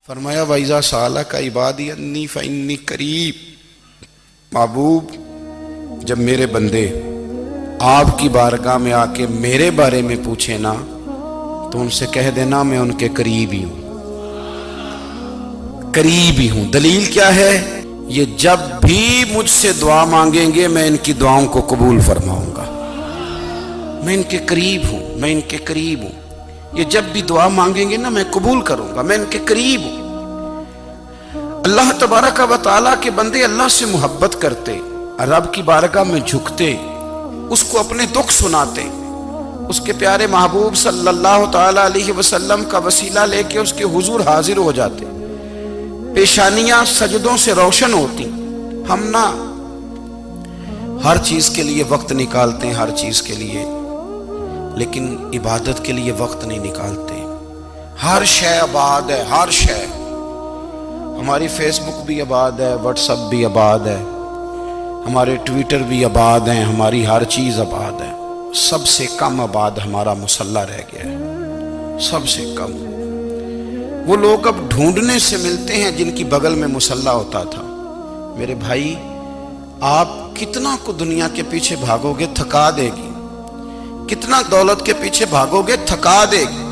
فرمایا وَإِذَا سَأَلَكَ عِبَادِي أَنِّي فَإِنِّي قَرِيب، محبوب جب میرے بندے آپ کی بارگاہ میں آ کے میرے بارے میں پوچھیں نا تو ان سے کہہ دینا میں ان کے قریب ہی ہوں، قریب ہی ہوں۔ دلیل کیا ہے؟ یہ جب بھی مجھ سے دعا مانگیں گے میں ان کی دعاؤں کو قبول فرماؤں گا، میں ان کے قریب ہوں، میں ان کے قریب ہوں۔ یہ جب بھی دعا مانگیں گے نا میں قبول کروں گا، میں ان کے قریب ہوں۔ اللہ تبارک و تعالیٰ کے بندے اللہ سے محبت کرتے، رب کی بارگاہ میں جھکتے، اس کو اپنے دکھ سناتے، اس کے پیارے محبوب صلی اللہ تعالیٰ علیہ وسلم کا وسیلہ لے کے اس کے حضور حاضر ہو جاتے، پیشانیاں سجدوں سے روشن ہوتی۔ ہم نا ہر چیز کے لیے وقت نکالتے ہیں، ہر چیز کے لیے، لیکن عبادت کے لیے وقت نہیں نکالتے۔ ہر شے آباد ہے، ہر شے، ہماری فیس بک بھی آباد ہے، واٹس ایپ بھی آباد ہے، ہمارے ٹویٹر بھی آباد ہیں، ہماری ہر چیز آباد ہے۔ سب سے کم آباد ہمارا مصلی رہ گیا ہے، سب سے کم۔ وہ لوگ اب ڈھونڈنے سے ملتے ہیں جن کی بغل میں مصلی ہوتا تھا۔ میرے بھائی آپ کتنا کو دنیا کے پیچھے بھاگو گے تھکا دے گی، کتنا دولت کے پیچھے بھاگو گے تھکا دے گی۔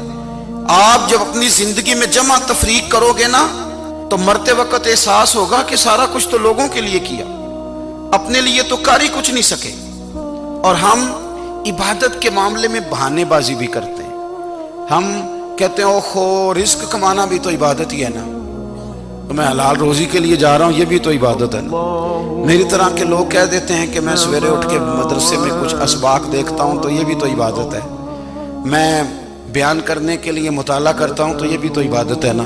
آپ جب اپنی زندگی میں جمع تفریق کرو گے نا تو مرتے وقت احساس ہوگا کہ سارا کچھ تو لوگوں کے لیے کیا، اپنے لیے تو کر ہی کچھ نہیں سکے۔ اور ہم عبادت کے معاملے میں بہانے بازی بھی کرتے ہیں۔ ہم کہتے ہیں اوہو رزق کمانا بھی تو عبادت ہی ہے نا، تو میں حلال روزی کے لیے جا رہا ہوں، یہ بھی تو عبادت ہے نا۔ میری طرح کے لوگ کہہ دیتے ہیں کہ میں سویرے اٹھ کے مدرسے میں کچھ اسباق دیکھتا ہوں تو یہ بھی تو عبادت ہے، میں بیان کرنے کے لیے مطالعہ کرتا ہوں تو یہ بھی تو عبادت ہے نا،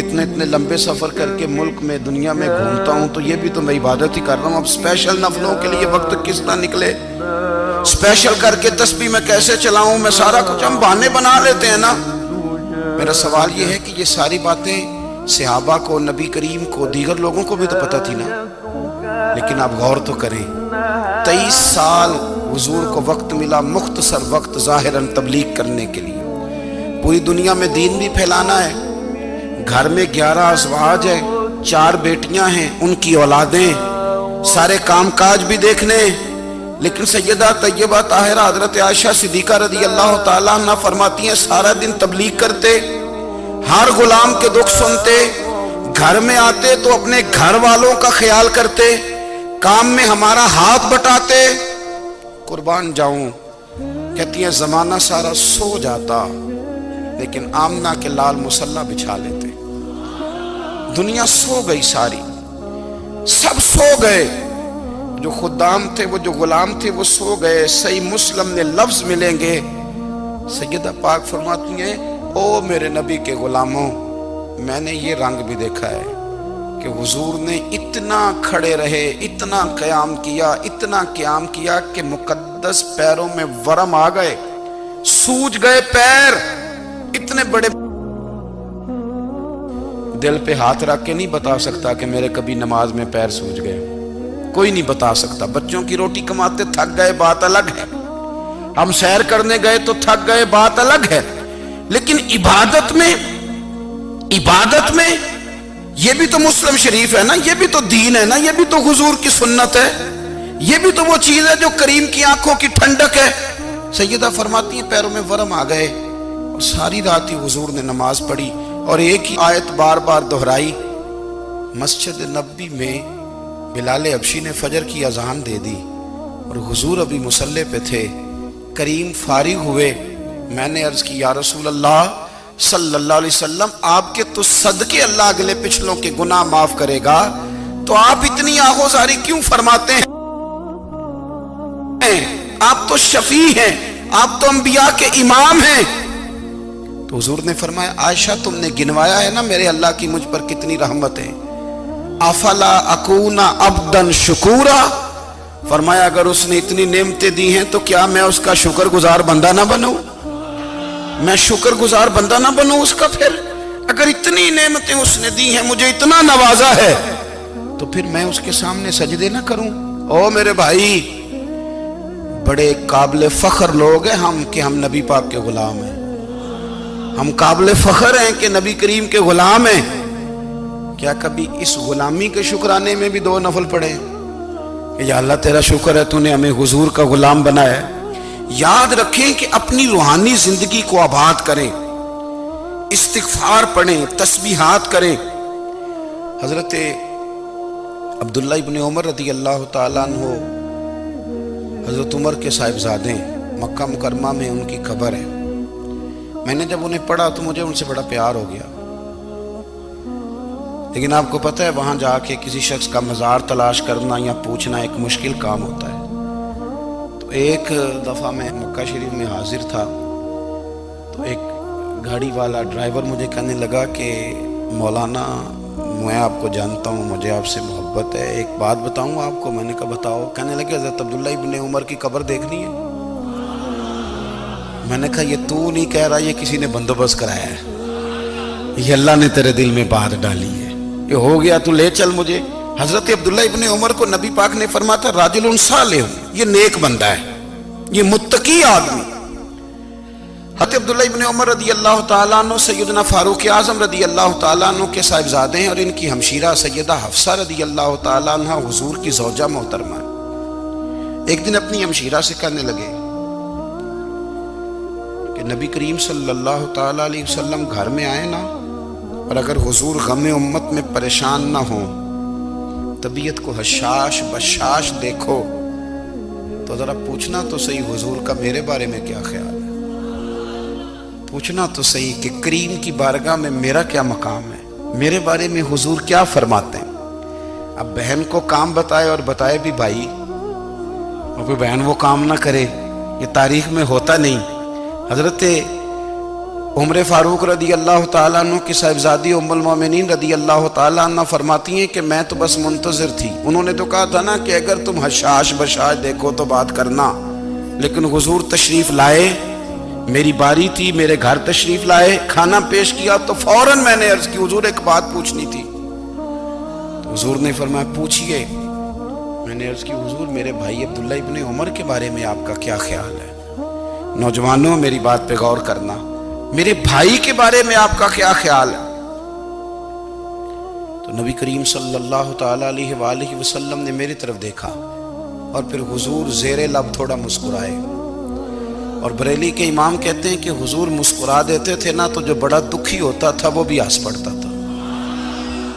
اتنے لمبے سفر کر کے ملک میں دنیا میں گھومتا ہوں تو یہ بھی تو میں عبادت ہی کر رہا ہوں۔ اب اسپیشل نفلوں کے لیے وقت کس طرح نکلے، اسپیشل کر کے تسبیح میں کیسے چلاؤں، میں سارا کچھ ہم بہانے بنا لیتے ہیں نا۔ میرا سوال یہ ہے کہ یہ ساری باتیں صحابہ کو، نبی کریم کو، دیگر لوگوں کو بھی تو پتہ تھی نا، لیکن آپ غور تو کریں 23 سال حضور کو وقت ملا، مختصر وقت ظاہراً تبلیغ کرنے کے لیے، پوری دنیا میں دین بھی پھیلانا ہے۔ گھر میں 11 ازواج ہے، 4 بیٹیاں ہیں، ان کی اولادیں، سارے کام کاج بھی دیکھنے، لیکن سیدہ طیبہ طاہرہ حضرت عائشہ صدیقہ رضی اللہ تعالیٰ عنہ فرماتی ہیں سارا دن تبلیغ کرتے، ہر غلام کے دکھ سنتے، گھر میں آتے تو اپنے گھر والوں کا خیال کرتے، کام میں ہمارا ہاتھ بٹاتے۔ قربان جاؤں، کہتی ہیں زمانہ سارا سو جاتا لیکن آمنہ کے لال مصلی بچھا لیتے۔ دنیا سو گئی، ساری سب سو گئے، جو خدام تھے، وہ جو غلام تھے وہ سو گئے۔ صحیح مسلم میں لفظ ملیں گے، سیدہ پاک فرماتی ہیں او میرے نبی کے غلاموں، میں نے یہ رنگ بھی دیکھا ہے کہ حضور نے اتنا کھڑے رہے، اتنا قیام کیا، اتنا قیام کیا کہ مقدس پیروں میں ورم آ گئے، سوج گئے پیر، اتنے بڑے۔ دل پہ ہاتھ رکھ کے نہیں بتا سکتا کہ میرے کبھی نماز میں پیر سوج گئے، کوئی نہیں بتا سکتا۔ بچوں کی روٹی کماتے تھک گئے بات الگ ہے، ہم سیر کرنے گئے تو تھک گئے بات الگ ہے، لیکن عبادت میں یہ بھی تو مسلم شریف ہے نا، یہ بھی تو دین ہے نا، یہ بھی تو حضور کی سنت ہے، یہ بھی تو وہ چیز ہے جو کریم کی آنکھوں کی ٹھنڈک ہے۔ سیدہ فرماتی ہیں پیروں میں ورم آ گئے، اور ساری رات ہی حضور نے نماز پڑھی اور ایک ہی آیت بار بار دہرائی۔ مسجد نبوی میں بلال حبشی نے فجر کی اذان دے دی اور حضور ابھی مصلی پہ تھے، کریم فارغ ہوئے، میں نے عرض کی یا رسول اللہ صلی اللہ علیہ وسلم آپ کے تو صدقے اللہ اگلے پچھلوں کے گناہ معاف کرے گا، تو آپ اتنی آہوزاری کیوں فرماتے ہیں؟ آپ تو شفیع ہیں، آپ تو انبیاء کے امام ہیں۔ تو حضور نے فرمایا عائشہ تم نے گنوایا ہے نا میرے اللہ کی مجھ پر کتنی رحمت ہے، افلا اکون عبدا شکورا، فرمایا اگر اس نے اتنی نعمتیں دی ہیں تو کیا میں اس کا شکر گزار بندہ نہ بنوں، میں شکر گزار بندہ نہ بنوں اس کا؟ پھر اگر اتنی نعمتیں اس نے دی ہیں، مجھے اتنا نوازا ہے، تو پھر میں اس کے سامنے سجدے نہ کروں؟ او میرے بھائی، بڑے قابل فخر لوگ ہیں ہم کہ ہم نبی پاک کے غلام ہیں، ہم قابل فخر ہیں کہ نبی کریم کے غلام ہیں، کیا کبھی اس غلامی کے شکرانے میں بھی 2 نفل پڑھے کہ یا اللہ تیرا شکر ہے تو نے ہمیں حضور کا غلام بنایا ہے؟ یاد رکھیں کہ اپنی روحانی زندگی کو آباد کریں، استغفار پڑھیں، تسبیحات کریں۔ حضرت عبداللہ ابن عمر رضی اللہ تعالیٰ عنہ حضرت عمر کے صاحبزادے ہیں، مکہ مکرمہ میں ان کی قبر ہے۔ میں نے جب انہیں پڑھا تو مجھے ان سے بڑا پیار ہو گیا، لیکن آپ کو پتہ ہے وہاں جا کے کسی شخص کا مزار تلاش کرنا یا پوچھنا ایک مشکل کام ہوتا ہے۔ تو ایک دفعہ میں مکہ شریف میں حاضر تھا، تو ایک گاڑی والا ڈرائیور مجھے کہنے لگا کہ مولانا میں آپ کو جانتا ہوں، مجھے آپ سے محبت ہے، ایک بات بتاؤں آپ کو۔ میں نے کہا بتاؤ۔ کہنے لگے حضرت عبداللہ ابن عمر کی قبر دیکھنی ہے۔ میں نے کہا یہ تو نہیں کہہ رہا، یہ کسی نے بندوبست کرایا ہے، یہ اللہ نے تیرے دل میں بات ڈالی ہے، یہ ہو گیا تو لے چل مجھے۔ حضرت عبداللہ ابن عمر کو نبی پاک نے فرمایا تھا راجل صالح، یہ نیک بندہ ہے، یہ متقی آدمی۔ حضرت عبداللہ ابن عمر رضی اللہ تعالیٰ عنہ سیدنا فاروق اعظم رضی اللہ تعالیٰ عنہ کے صاحبزادے ہیں، اور ان کی ہمشیرہ سیدہ حفصہ رضی اللہ تعالیٰ عنہ حضور کی زوجہ محترمہ ہے۔ ایک دن اپنی ہمشیرہ سے کہنے لگے کہ نبی کریم صلی اللہ تعالیٰ علیہ وسلم گھر میں آئے نا، اور اگر حضور غم امت میں پریشان نہ ہوں، طبیعت کو حشاش بشاش دیکھو، تو ذرا پوچھنا تو صحیح حضور کا میرے بارے میں کیا خیال ہے، پوچھنا تو صحیح کہ کریم کی بارگاہ میں میرا کیا مقام ہے، میرے بارے میں حضور کیا فرماتے ہیں۔ اب بہن کو کام بتائے، اور بتائے بھی بھائی، اور پھر بہن وہ کام نہ کرے، یہ تاریخ میں ہوتا نہیں۔ حضرت عمر فاروق رضی اللہ تعالیٰ عنہ کی صاحبزادی ام المومنین رضی اللہ تعالیٰ عنہ فرماتی ہیں کہ میں تو بس منتظر تھی۔ انہوں نے تو کہا تھا نا کہ اگر تم حشاش بشاش دیکھو تو بات کرنا، لیکن حضور تشریف لائے، میری باری تھی، میرے گھر تشریف لائے، کھانا پیش کیا تو فوراً میں نے عرض کی حضور ایک بات پوچھنی تھی۔ تو حضور نے فرمایا پوچھئے۔ میں نے عرض کی حضور میرے بھائی عبداللہ ابن عمر کے بارے میں آپ کا کیا خیال ہے؟ نوجوانوں میری بات پہ غور کرنا، میرے بھائی کے بارے میں آپ کا کیا خیال ہے؟ تو نبی کریم صلی اللہ تعالیٰ علیہ وآلہ وسلم نے میری طرف دیکھا، اور پھر حضور زیر لب تھوڑا مسکرائے، اور بریلی کے امام کہتے ہیں کہ حضور مسکرا دیتے تھے نا تو جو بڑا دکھی ہوتا تھا وہ بھی ہنس پڑتا تھا۔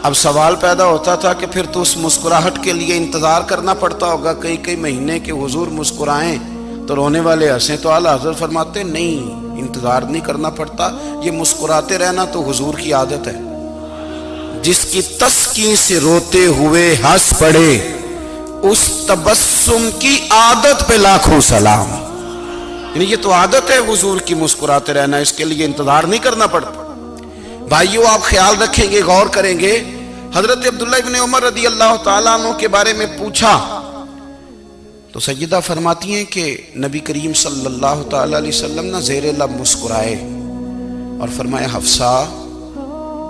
اب سوال پیدا ہوتا تھا کہ پھر تو اس مسکراہٹ کے لیے انتظار کرنا پڑتا ہوگا کئی مہینے کہ حضور مسکرائیں تو رونے والے ہنسیں، تو اعلیٰ حضرت فرماتے نہیں، انتظار نہیں کرنا پڑتا، یہ مسکراتے رہنا تو حضور کی عادت ہے۔ جس کی تسکین سے روتے ہوئے ہنس پڑے، اس تبسم کی عادت پہ لاکھوں سلام۔ یعنی یہ تو عادت ہے حضور کی مسکراتے رہنا، اس کے لیے انتظار نہیں کرنا پڑتا۔ بھائیو آپ خیال رکھیں گے، غور کریں گے، حضرت عبداللہ ابن عمر رضی اللہ تعالیٰ عنہ کے بارے میں پوچھا تو سیدہ فرماتی ہیں کہ نبی کریم صلی اللہ تعالیٰ علیہ وسلم نہ زیر لب مسکرائے اور فرمایا حفصہ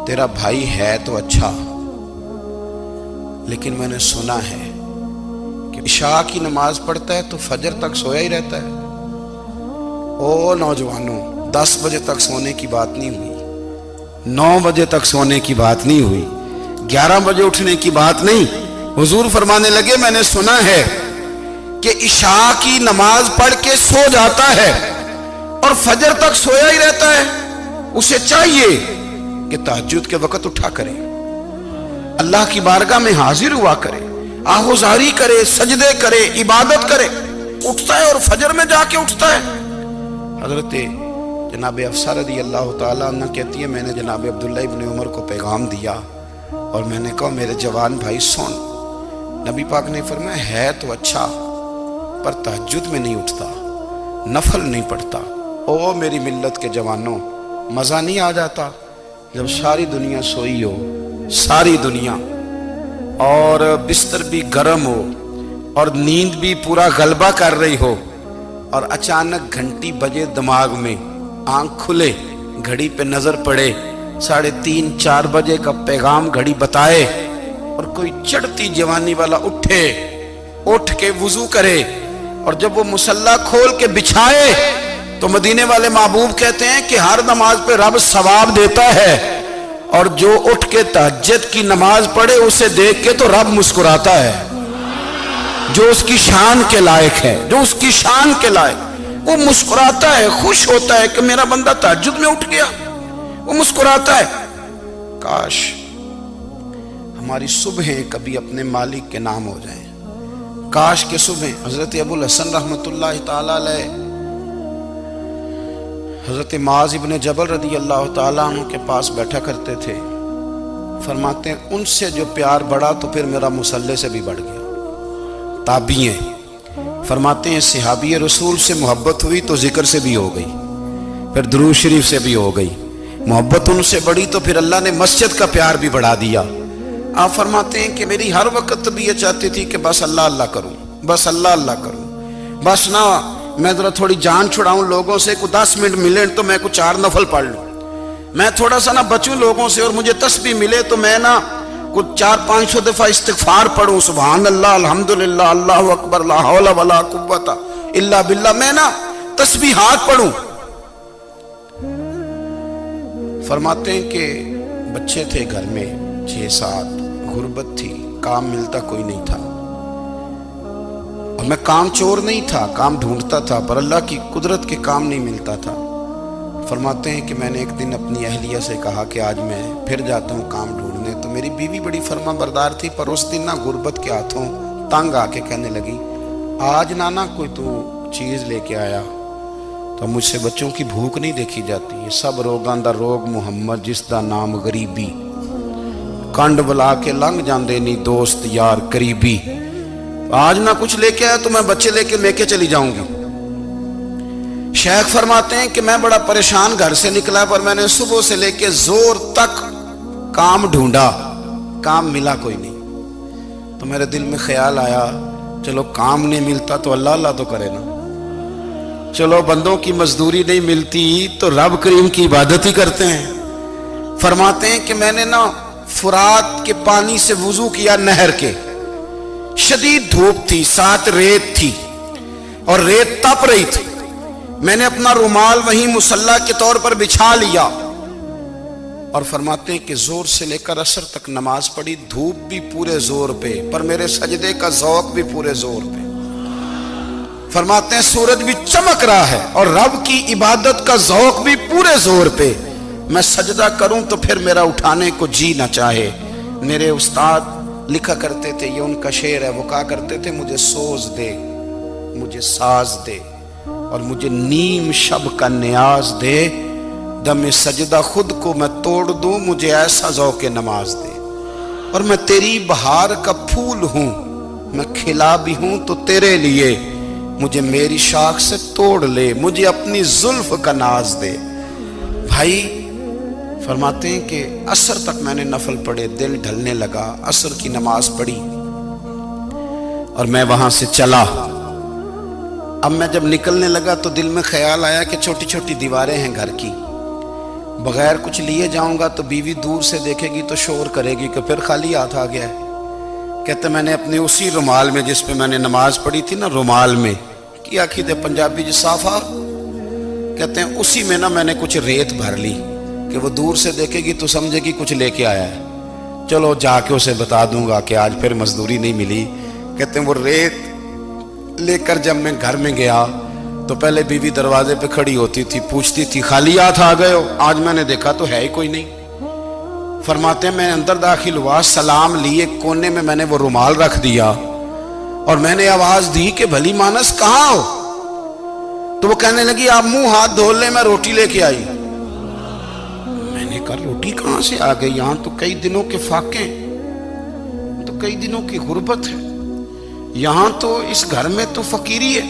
تیرا بھائی ہے تو اچھا، لیکن میں نے سنا ہے کہ عشاء کی نماز پڑھتا ہے تو فجر تک سویا ہی رہتا ہے۔ او نوجوانوں، 10 بجے تک سونے کی بات نہیں ہوئی، 9 بجے تک سونے کی بات نہیں ہوئی، 11 بجے اٹھنے کی بات نہیں۔ حضور فرمانے لگے میں نے سنا ہے کہ عشاء کی نماز پڑھ کے سو جاتا ہے اور فجر تک سویا ہی رہتا ہے، اسے چاہیے کہ تہجد کے وقت اٹھا کرے، اللہ کی بارگاہ میں حاضر ہوا کرے، آہوزاری کرے، سجدے کرے، عبادت کرے، اٹھتا ہے اور فجر میں جا کے اٹھتا ہے۔ حضرت جناب حفصہ رضی اللہ تعالیٰ عنہ کہتی ہے میں نے جناب عبداللہ ابن عمر کو پیغام دیا اور میں نے کہا میرے جوان بھائی سن، نبی پاک نے فرمایا ہے تو اچھا پر تہجد میں نہیں اٹھتا، نفل نہیں پڑھتا۔ او میری ملت کے جوانوں، مزہ نہیں آ جاتا جب ساری دنیا سوئی ہو، ساری دنیا، اور بستر بھی گرم ہو اور نیند بھی پورا غلبہ کر رہی ہو، اور اچانک گھنٹی بجے دماغ میں، آنکھ کھلے، گھڑی پہ نظر پڑے، 3:30 4 بجے کا پیغام گھڑی بتائے، اور کوئی چڑھتی جوانی والا اٹھ کے وضو کرے، اور جب وہ مصلی کھول کے بچھائے تو مدینے والے محبوب کہتے ہیں کہ ہر نماز پہ رب ثواب دیتا ہے، اور جو اٹھ کے تہجد کی نماز پڑھے اسے دیکھ کے تو رب مسکراتا ہے، جو اس کی شان کے لائق ہے، جو اس کی شان کے لائق، وہ مسکراتا ہے، خوش ہوتا ہے کہ میرا بندہ تہجد میں اٹھ گیا، وہ مسکراتا ہے۔ کاش ہماری صبحیں کبھی اپنے مالک کے نام ہو جائیں، کاش کے صبح۔ حضرت ابو الحسن رحمۃ اللہ تعالی علیہ حضرت معاذ ابن جبل رضی اللہ تعالیٰ عنہ کے پاس بیٹھا کرتے تھے، فرماتے ہیں ان سے جو پیار بڑھا تو پھر میرا مصلی سے بھی بڑھ گیا۔ تابعی ہیں، فرماتے ہیں صحابی رسول سے محبت ہوئی تو ذکر سے بھی ہو گئی، پھر درود شریف سے بھی ہو گئی، محبت ان سے بڑھی تو پھر اللہ نے مسجد کا پیار بھی بڑھا دیا۔ آپ فرماتے ہیں کہ میری ہر وقت بھی یہ چاہتی تھی کہ بس اللہ اللہ کروں، بس اللہ اللہ کروں، بس نہ میں ذرا تھوڑی جان چھڑاؤں لوگوں سے، کوئی 10 منٹ ملے تو میں کوئی 4 نفل پڑھ لوں، میں تھوڑا سا نہ بچوں لوگوں سے، اور مجھے تسبیح ملے تو میں نہ کوئی 400-500 دفعہ استغفار پڑھوں، سبحان اللہ الحمدللہ اللہ اکبر لا حول ولا قوت الا باللہ، میں نہ تسبیحات پڑھوں۔ فرماتے ہیں کہ بچے تھے گھر میں 6-7، غربت تھی، کام ملتا کوئی نہیں تھا، اور میں کام چور نہیں تھا، کام ڈھونڈتا تھا، پر اللہ کی قدرت کے کام نہیں ملتا تھا۔ فرماتے ہیں کہ میں نے ایک دن اپنی اہلیہ سے کہا کہ آج میں پھر جاتا ہوں کام ڈھونڈنے، تو میری بیوی بڑی فرما بردار تھی، پر اس دن نہ غربت کے ہاتھوں تنگ آ کے کہنے لگی آج نانا کوئی تو چیز لے کے آیا، تو مجھ سے بچوں کی بھوک نہیں دیکھی جاتی، یہ سب روگاں دا روگ محمد جس دا نام غریبی، کنڈ بلا کے لنگ جاندے نہیں دوست یار قریبی، آج نہ کچھ لے کے آیا تو میں بچے لے کے چلی جاؤں گی۔ شیخ فرماتے ہیں کہ میں بڑا پریشان گھر سے نکلا، پر میں نے صبح سے لے کے زور تک کام ڈھونڈا، کام ملا کوئی نہیں، تو میرے دل میں خیال آیا چلو کام نہیں ملتا تو اللہ اللہ تو کرے نا، چلو بندوں کی مزدوری نہیں ملتی تو رب کریم کی عبادت ہی کرتے ہیں۔ فرماتے ہیں کہ میں نے نا فرات کے پانی سے وضو کیا، نہر کے، شدید دھوپ تھی، ساتھ ریت تھی اور ریت تپ رہی تھی، میں نے اپنا رومال وہیں مصلی کے طور پر بچھا لیا، اور فرماتے ہیں کہ زور سے لے کر عصر تک نماز پڑھی، دھوپ بھی پورے زور پہ، پر میرے سجدے کا ذوق بھی پورے زور پہ۔ فرماتے ہیں سورج بھی چمک رہا ہے اور رب کی عبادت کا ذوق بھی پورے زور پہ، میں سجدہ کروں تو پھر میرا اٹھانے کو جی نہ چاہے۔ میرے استاد لکھا کرتے تھے، یہ ان کا شعر ہے، وہ کہا کرتے تھے مجھے سوز دے، مجھے ساز دے، اور مجھے نیم شب کا نیاز دے، دم سجدہ خود کو میں توڑ دوں، مجھے ایسا ذوق نماز دے، اور میں تیری بہار کا پھول ہوں، میں کھلا بھی ہوں تو تیرے لیے، مجھے میری شاخ سے توڑ لے، مجھے اپنی زلف کا ناز دے۔ بھائی فرماتے ہیں کہ عصر تک میں نے نفل پڑھے، دل ڈھلنے لگا، عصر کی نماز پڑھی اور میں وہاں سے چلا۔ اب میں جب نکلنے لگا تو دل میں خیال آیا کہ چھوٹی چھوٹی دیواریں ہیں گھر کی، بغیر کچھ لیے جاؤں گا تو بیوی دور سے دیکھے گی تو شور کرے گی کہ پھر خالی ہاتھ آ گیا ہے۔ کہتے میں نے اپنے اسی رومال میں جس پہ میں نے نماز پڑھی تھی نا، رومال میں کیا کہتے پنجابی جو صافہ کہتے ہیں، اسی میں نا میں نے کچھ ریت بھر لی کہ وہ دور سے دیکھے گی تو سمجھے گی کچھ لے کے آیا ہے، چلو جا کے اسے بتا دوں گا کہ آج پھر مزدوری نہیں ملی۔ کہتے ہیں وہ ریت لے کر جب میں گھر میں گیا تو پہلے بیوی دروازے پہ کھڑی ہوتی تھی، پوچھتی تھی خالی ہاتھ آ گئے ہو؟ آج میں نے دیکھا تو ہے ہی کوئی نہیں۔ فرماتے ہیں میں اندر داخل ہوا، سلام لی، ایک کونے میں نے وہ رومال رکھ دیا اور میں نے آواز دی کہ بھلی مانس کہاں ہو؟ تو وہ کہنے لگی آپ منہ ہاتھ دھو لیں، میں روٹی لے کے آئی۔ میں نے کہا روٹی کہاں سے آ گئی؟ یہاں تو کئی دنوں کے فاقے، تو کئی دنوں کی غربت ہے، یہاں تو اس گھر میں تو فقیری ہے۔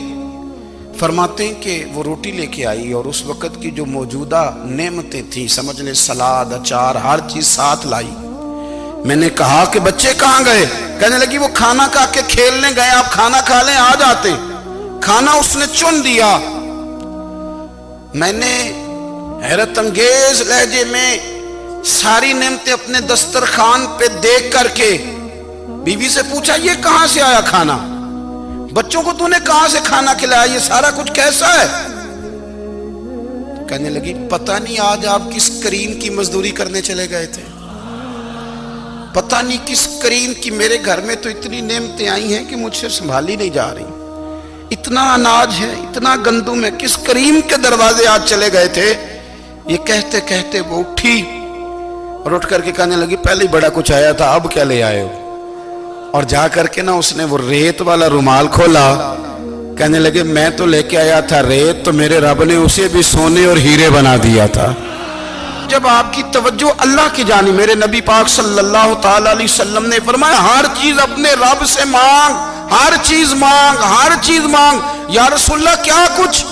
فرماتے ہیں کہ وہ روٹی لے کے آئی اور اس وقت کی جو موجودہ نعمتیں تھیں، سمجھ لیں سلاد، اچار، ہر چیز ساتھ لائی۔ میں نے کہا کہ بچے کہاں گئے؟ کہنے لگی وہ کھانا کھا کے کھیلنے گئے، آپ کھانا کھا لیں آ جاتے۔ کھانا اس نے چن دیا۔ میں نے حیرت انگیز لہجے میں ساری نعمتیں اپنے دسترخوان پہ دیکھ کر کے بیوی سے پوچھا یہ کہاں سے آیا کھانا؟ بچوں کو تو نے کہاں سے کھانا کھلایا؟ یہ سارا کچھ کیسا ہے؟ کہنے لگی پتہ نہیں آج آپ کس کریم کی مزدوری کرنے چلے گئے تھے، پتہ نہیں کس کریم کی، میرے گھر میں تو اتنی نعمتیں آئی ہیں کہ مجھ سے سنبھالی نہیں جا رہی، اتنا اناج ہے، اتنا گندم ہے، کس کریم کے دروازے آج چلے گئے تھے؟ یہ کہتے کہتے وہ اٹھی اور اٹھ کر کے کہنے لگی پہلے ہی بڑا کچھ آیا تھا، اب کیا لے آئے ہو؟ اور جا کر کے نا اس نے وہ ریت والا رومال کھولا، کہنے لگے میں تو لے کے آیا تھا ریت، تو میرے رب نے اسے بھی سونے اور ہیرے بنا دیا تھا۔ جب آپ کی توجہ اللہ کی جانب، میرے نبی پاک صلی اللہ تعالی علیہ وسلم نے فرمایا ہر چیز اپنے رب سے مانگ، ہر چیز مانگ، ہر چیز مانگ۔ یا رسول اللہ کیا کچھ؟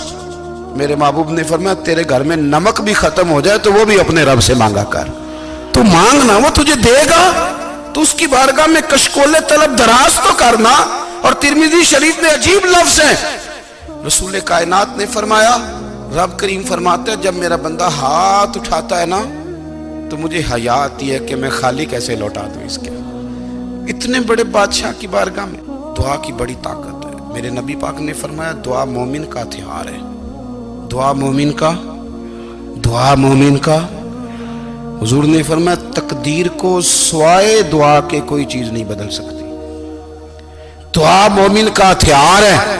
میرے محبوب نے فرمایا تیرے گھر میں نمک بھی ختم ہو جائے تو وہ بھی اپنے رب سے مانگا کر، تو مانگنا وہ تجھے دے گا، تو اس کی بارگاہ میں کشکول طلب دراز تو کرنا۔ اور ترمذی شریف میں عجیب لفظ ہے، رسول کائنات نے فرمایا، رب کریم فرماتے ہیں جب میرا بندہ ہاتھ اٹھاتا ہے نا تو مجھے حیا آتی ہے کہ میں خالی کیسے لوٹا دوں اس کے۔ اتنے بڑے بادشاہ کی بارگاہ میں دعا کی بڑی طاقت ہے۔ میرے نبی پاک نے فرمایا دعا مومن کا ہتھیار ہے، دعا مومن کا، دعا مومن کا۔ حضور نے فرمایا تقدیر کو سوائے دعا کے کوئی چیز نہیں بدل سکتی، دعا مومن کا ہتھیار ہے،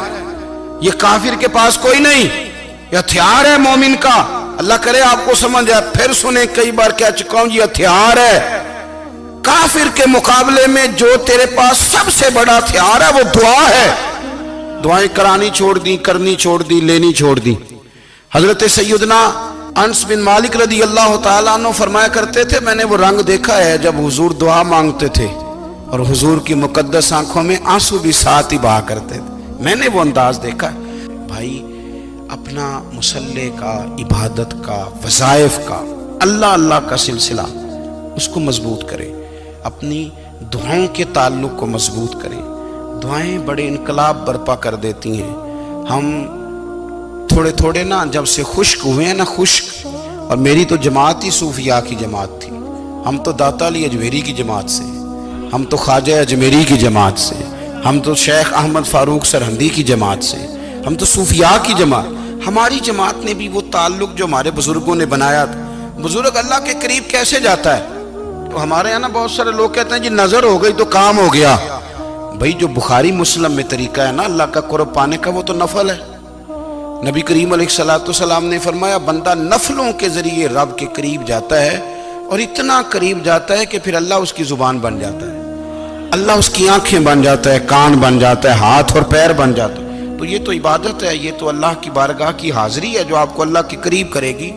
یہ کافر کے پاس کوئی نہیں، یہ ہتھیار ہے مومن کا۔ اللہ کرے آپ کو سمجھ آئے، پھر سنیں، کئی بار کہہ چکا ہوں یہ ہتھیار ہے۔ کافر کے مقابلے میں جو تیرے پاس سب سے بڑا ہتھیار ہے وہ دعا ہے۔ دعائیں کرانی چھوڑ دی، کرنی چھوڑ دی، لینی چھوڑ دی۔ حضرت سیدنا انس بن مالک رضی اللہ تعالیٰ عنہ فرمایا کرتے تھے میں نے وہ رنگ دیکھا ہے جب حضور دعا مانگتے تھے اور حضور کی مقدس آنکھوں میں آنسو بھی ساتھ ہی بہا کرتے تھے، میں نے وہ انداز دیکھا ہے۔ بھائی اپنا مصلی کا، عبادت کا، وظائف کا، اللہ اللہ کا سلسلہ اس کو مضبوط کرے، اپنی دعاؤں کے تعلق کو مضبوط کرے۔ دعائیں بڑے انقلاب برپا کر دیتی ہیں۔ ہم تھوڑے تھوڑے نا جب سے خشک ہوئے ہیں نا، خشک، اور میری تو جماعت ہی صوفیاء کی جماعت تھی، ہم تو داتا علی اجمیری کی جماعت سے، ہم تو خواجہ اجمیری کی جماعت سے، ہم تو شیخ احمد فاروق سرہندی کی جماعت سے، ہم تو صوفیاء کی جماعت۔ ہماری جماعت نے بھی وہ تعلق جو ہمارے بزرگوں نے بنایا تھا۔ بزرگ اللہ کے قریب کیسے جاتا ہے؟ تو ہمارے یہاں نا بہت سارے لوگ کہتے ہیں جی نظر ہو گئی تو کام ہو گیا۔ بھائی جو بخاری مسلم میں طریقہ ہے نا اللہ کا قرب پانے کا وہ تو نفل ہے۔ نبی کریم علیہ السلام نے فرمایا بندہ نفلوں کے ذریعے رب کے قریب جاتا ہے، اور اتنا قریب جاتا ہے کہ پھر اللہ اس کی زبان بن جاتا ہے، اللہ اس کی آنکھیں بن جاتا ہے، کان بن جاتا ہے، ہاتھ اور پیر بن جاتا ہے۔ تو یہ تو عبادت ہے، یہ تو اللہ کی بارگاہ کی حاضری ہے جو آپ کو اللہ کے قریب کرے گی۔